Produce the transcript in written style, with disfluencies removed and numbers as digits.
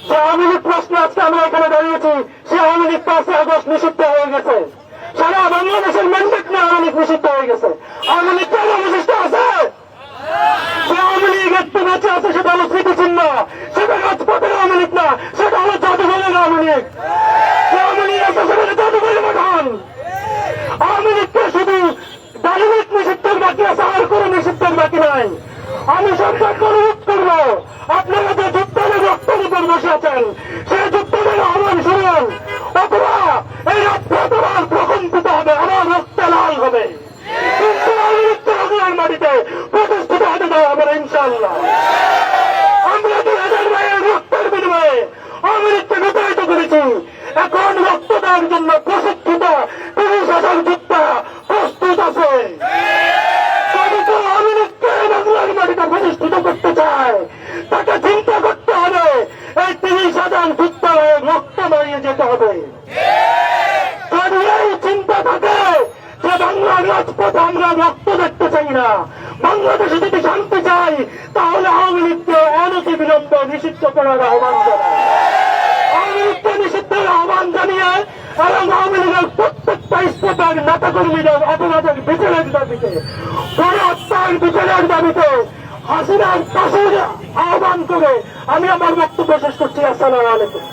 যে আওয়ামী লীগ প্রশ্নে আজকে আমরা এখানে দাঁড়িয়েছি, সে আওয়ামী লীগ 5 আগস্ট নিষিদ্ধ হয়ে গেছে। সারা বাংলাদেশের ম্যান্ডেট নিয়ে আওয়ামী লীগ নিষিদ্ধ হয়ে গেছে। আওয়ামী লীগ কেন অবশিষ্ট আছে? যে আওয়ামী লীগ একটু বেঁচে আছে সেটা হলো স্মৃতিচিহ্ন, সেটা রাজপথের আওয়ামী লীগ না, সেটা হলো জাদুঘরের আওয়ামী লীগ। যে আওয়ামী লীগ আছে সেটা জাদুঘরের মাঠান। আওয়ামী লীগকে শুধু ডালিমিক নিষিদ্ধের বাকি আছে, আর কোনো নিষিদ্ধের বাকি নাই। আমি সরকারকে অনুরোধ করবো, আপনারা যে যুদ্ধের রক্তের উপর বসে আছেন, সেই যুদ্ধের আহ্বান শুনুন, অথবা এই রাজপথ আবার প্রকম্পিত হবে, আবার রক্তে লাল হবে। কিন্তু আওয়ামী লীগকে বাংলার মাটিতে প্রতিষ্ঠিত হতে দেওয়া হবে না ইনশাআল্লাহ। আমরা 2000 ভাইয়ের রক্তের বিনিময়ে আওয়ামী লীগকে বিতাড়িত করেছি। এখন রক্ত দেওয়ার জন্য প্রশিক্ষিত 30,000 যোদ্ধা প্রস্তুত আছে। যদি কেউ আওয়ামী লীগকে বাংলার মাটিতে প্রতিষ্ঠিত করতে চায়, তাকে চিন্তা করতে হবে এই 30,000 যোদ্ধার রক্ত দাঁড়িয়ে যেতে হবে। যদি এই চিন্তা থাকে যে বাংলার রাজপথে আমরা রক্ত দেখতে চাই না, বাংলাদেশে যদি শান্তি চাই, তাহলে আওয়ামী লীগকে অনতি বিলম্বে নিষিদ্ধ করার আহ্বান জানায়। আওয়ামী লীগকে নিষিদ্ধের আহ্বান জানিয়ে এবং আওয়ামী লীগের প্রত্যেকটা স্তরের নেতাকর্মীদের অপরাধের বিচারের দাবিতে, গণহত্যার বিচারের দাবিতে হাসিনার ফাঁসির আহ্বান করে আমি আমার বক্তব্য শেষ করছি। আসসালামু আলাইকুম।